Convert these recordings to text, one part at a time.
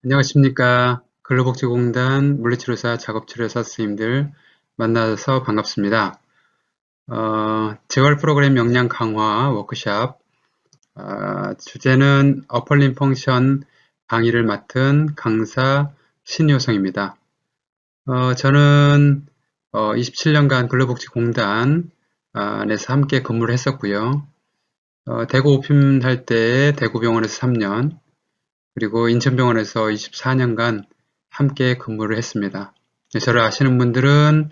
안녕하십니까. 근로복지공단 물리치료사, 작업치료사 선생님들 만나서 반갑습니다. 재활 프로그램 역량 강화 워크샵, 주제는 어펄림 펑션 강의를 맡은 강사 신효성입니다. 저는 27년간 근로복지공단 안에서 함께 근무를 했었고요. 대구 오핀할 때 대구병원에서 3년, 그리고 인천병원에서 24년간 함께 근무를 했습니다. 저를 아시는 분들은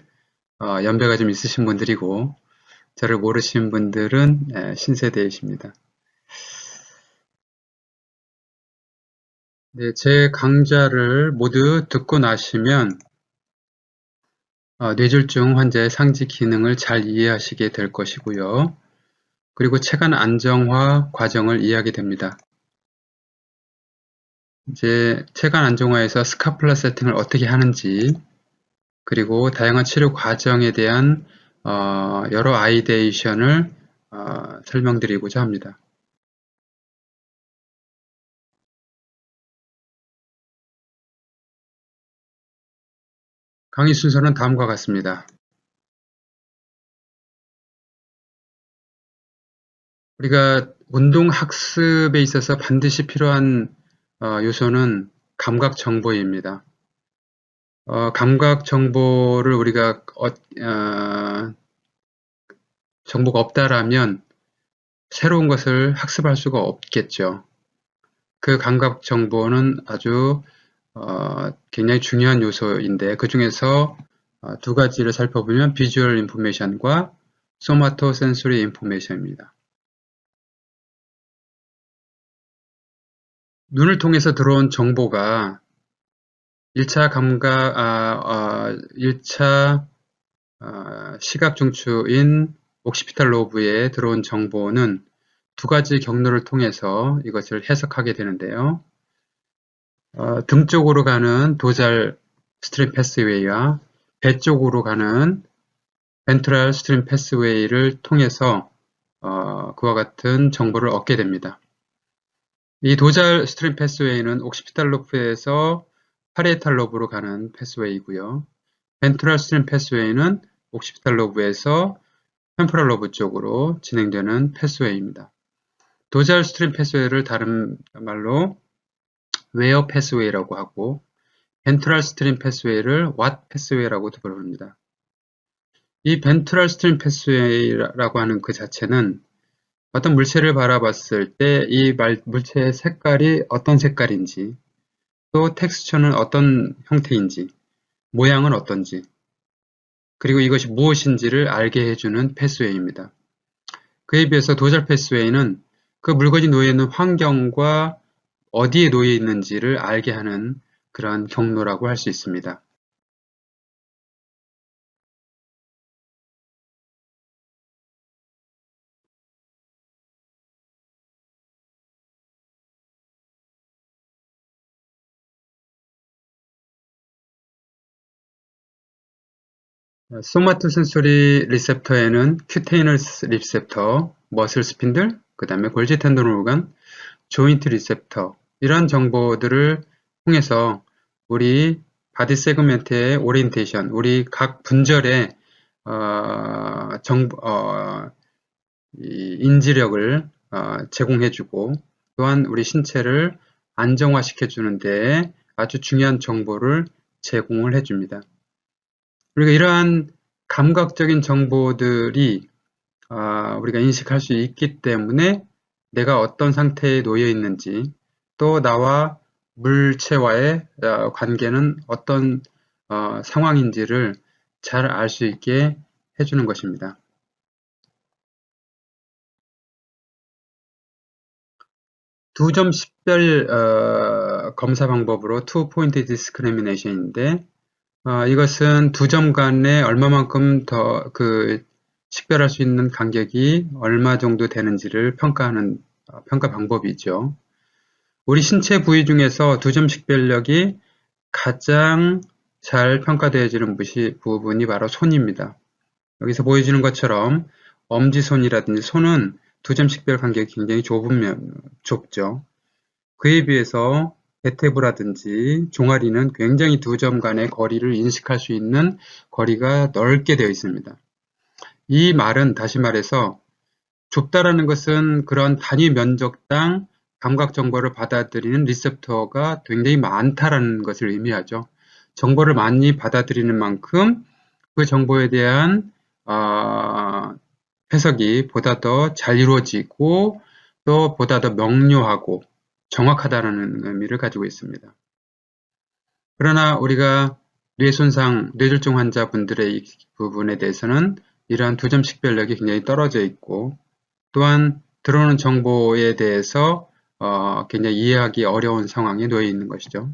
연배가 좀 있으신 분들이고, 저를 모르시는 분들은 신세대이십니다. 네, 제 강좌를 모두 듣고 나시면 뇌졸중 환자의 상지 기능을 잘 이해하시게 될 것이고요. 그리고 체관 안정화 과정을 이해하게 됩니다. 이제 체관 안정화에서 스카플라 세팅을 어떻게 하는지, 그리고 다양한 치료 과정에 대한 여러 아이데이션을 설명드리고자 합니다. 강의 순서는 다음과 같습니다. 우리가 운동학습에 있어서 반드시 필요한 요소는 감각 정보입니다. 감각 정보를 우리가 정보가 없다라면 새로운 것을 학습할 수가 없겠죠. 그 감각 정보는 아주 굉장히 중요한 요소인데, 그 중에서 두 가지를 살펴보면 비주얼 인포메이션과 소마토 센소리 인포메이션입니다. 눈을 통해서 들어온 정보가 1차 감각, 1차 시각 중추인 옥시피탈 로브에 들어온 정보는 두 가지 경로를 통해서 이것을 해석하게 되는데요. 등 쪽으로 가는 도잘 스트림 패스웨이와 배 쪽으로 가는 벤트럴 스트림 패스웨이를 통해서 그와 같은 정보를 얻게 됩니다. 이 도잘 스트림 패스웨이는 옥시피탈 로브에서 파리에탈 로브로 가는 패스웨이고요. 벤트럴 스트림 패스웨이는 옥시피탈 로브에서 템포럴 로브 쪽으로 진행되는 패스웨이입니다. 도잘 스트림 패스웨이를 다른 말로 웨어 패스웨이라고 하고, 벤트럴 스트림 패스웨이를 왓 패스웨이라고도 부릅니다. 이 벤트럴 스트림 패스웨이라고 하는 그 자체는 어떤 물체를 바라봤을 때 이 물체의 색깔이 어떤 색깔인지, 또 텍스처는 어떤 형태인지, 모양은 어떤지, 그리고 이것이 무엇인지를 알게 해주는 패스웨이입니다. 그에 비해서 도잘 패스웨이는 그 물건이 놓여 있는 환경과 어디에 놓여 있는지를 알게 하는 그러한 경로라고 할 수 있습니다. 소마토 센소리 리셉터에는 큐테이너스 리셉터, 머슬 스핀들, 그 다음에 골지 텐돈 오르간, 조인트 리셉터, 이런 정보들을 통해서 우리 바디 세그멘트의 오리엔테이션, 우리 각 분절의 인지력을 제공해주고, 또한 우리 신체를 안정화시켜주는 데 아주 중요한 정보를 제공을 해줍니다. 그리고 이러한 감각적인 정보들이 우리가 인식할 수 있기 때문에 내가 어떤 상태에 놓여 있는지, 또 나와 물체와의 관계는 어떤 상황인지를 잘 알 수 있게 해주는 것입니다. 두 점 식별 검사 방법으로 투 포인트 디스크리미네이션인데, 이것은 두 점 간에 얼마만큼 더 식별할 수 있는 간격이 얼마 정도 되는지를 평가하는 평가 방법이죠. 우리 신체 부위 중에서 두 점 식별력이 가장 잘 평가되어지는 부분이 바로 손입니다. 여기서 보여주는 것처럼 엄지손이라든지 손은 두 점 식별 간격이 굉장히 좁죠. 그에 비해서 대퇴부라든지 종아리는 굉장히 두 점 간의 거리를 인식할 수 있는 거리가 넓게 되어 있습니다. 이 말은 다시 말해서 좁다라는 것은 그런 단위 면적당 감각 정보를 받아들이는 리셉터가 굉장히 많다라는 것을 의미하죠. 정보를 많이 받아들이는 만큼 그 정보에 대한 해석이 보다 더 잘 이루어지고 또 보다 더 명료하고 정확하다는 의미를 가지고 있습니다. 그러나 우리가 뇌손상, 뇌졸중 환자분들의 부분에 대해서는 이러한 두 점 식별력이 굉장히 떨어져 있고 또한 들어오는 정보에 대해서 굉장히 이해하기 어려운 상황에 놓여 있는 것이죠.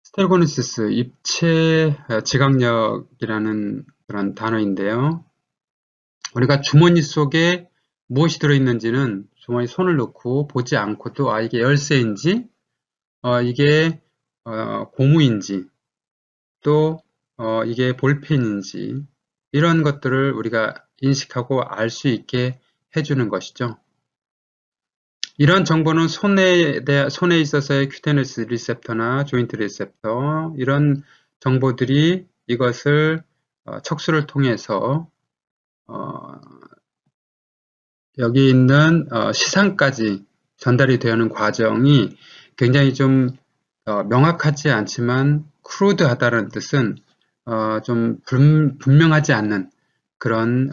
스텔고니시스, 입체 지각력이라는 그런 단어인데요. 우리가 주머니 속에 무엇이 들어있는지는 주머니 손을 넣고 보지 않고도 이게 열쇠인지 이게 고무인지 또 이게 볼펜인지 이런 것들을 우리가 인식하고 알 수 있게 해주는 것이죠. 이런 정보는 손에 있어서의 큐테너스 리셉터나 조인트 리셉터 이런 정보들이 이것을 척수를 통해서 여기 있는 시상까지 전달이 되는 과정이 굉장히 좀 명확하지 않지만 크루드하다는 뜻은 좀 분명하지 않는 그런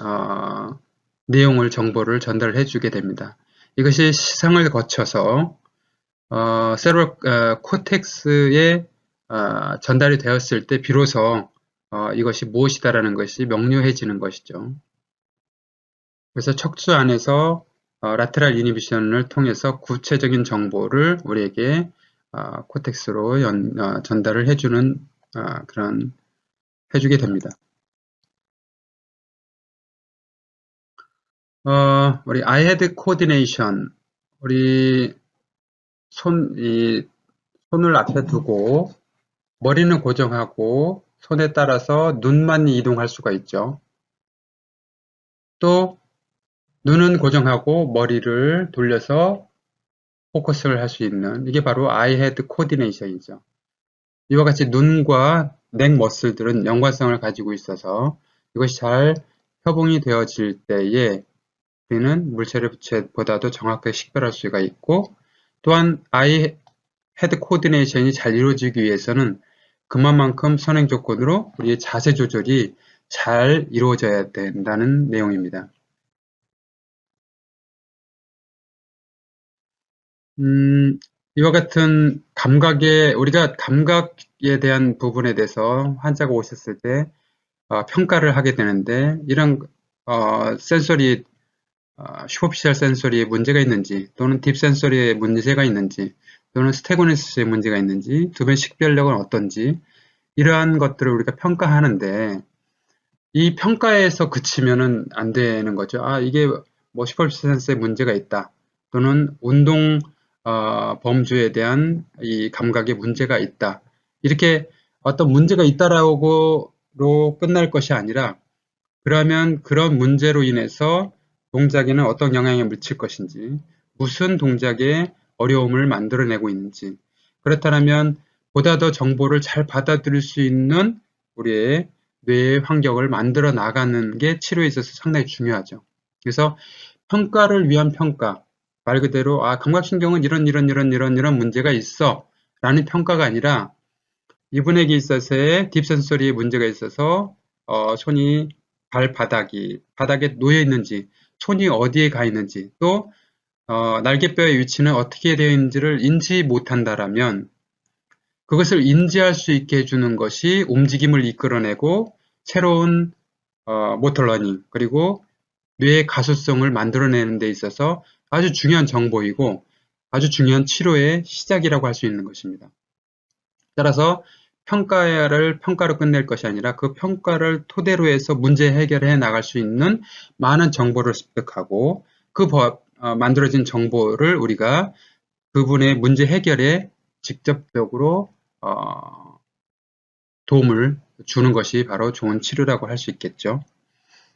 내용을 정보를 전달해 주게 됩니다. 이것이 시상을 거쳐서 세레브럴 코텍스에 전달이 되었을 때 비로소 이것이 무엇이다라는 것이 명료해지는 것이죠. 그래서 척수 안에서 라테랄 이니비션을 통해서 구체적인 정보를 우리에게 코텍스로 전달을 해주는 해주게 됩니다. 우리 eye head coordination, 우리 손을 앞에 두고 머리는 고정하고 손에 따라서 눈만 이동할 수가 있죠. 또 눈은 고정하고 머리를 돌려서 포커스를 할 수 있는 이게 바로 eye head coordination이죠. 이와 같이 눈과 넥 머슬들은 연관성을 가지고 있어서 이것이 잘 협응이 되어질 때에 우리는 물체를 부채보다도 정확하게 식별할 수가 있고 또한 아이 헤드 코디네이션이 잘 이루어지기 위해서는 그만큼 선행 조건으로 우리의 자세 조절이 잘 이루어져야 된다는 내용입니다. 이와 같은 우리가 감각에 대한 부분에 대해서 환자가 오셨을 때 평가를 하게 되는데 이런 센서리 슈퍼피셜 센서리에 문제가 있는지 또는 딥 센서리에 문제가 있는지 또는 스테고니시스에 문제가 있는지 두변 식별력은 어떤지 이러한 것들을 우리가 평가하는데 이 평가에서 그치면은 안 되는 거죠. 이게 뭐 슈퍼피셜 센서에 문제가 있다 또는 운동 범주에 대한 이 감각에 문제가 있다 이렇게 어떤 문제가 있다라고 끝날 것이 아니라 그러면 그런 문제로 인해서 동작에는 어떤 영향을 미칠 것인지 무슨 동작에 어려움을 만들어내고 있는지 그렇다면 보다 더 정보를 잘 받아들일 수 있는 우리의 뇌의 환경을 만들어 나가는 게 치료에 있어서 상당히 중요하죠. 그래서 평가를 위한 평가 말 그대로 감각신경은 이런 문제가 있어 라는 평가가 아니라 이분에게 있어서의 딥센서리에 문제가 있어서 손이 바닥에 놓여 있는지 손이 어디에 가 있는지 또 날개뼈의 위치는 어떻게 되어 있는지를 인지 못한다라면 그것을 인지할 수 있게 해주는 것이 움직임을 이끌어내고 새로운 모터러닝 그리고 뇌의 가소성을 만들어내는 데 있어서 아주 중요한 정보이고 아주 중요한 치료의 시작이라고 할 수 있는 것입니다. 따라서 평가로 끝낼 것이 아니라 그 평가를 토대로 해서 문제 해결해 나갈 수 있는 많은 정보를 습득하고 만들어진 정보를 우리가 그분의 문제 해결에 직접적으로 도움을 주는 것이 바로 좋은 치료라고 할 수 있겠죠.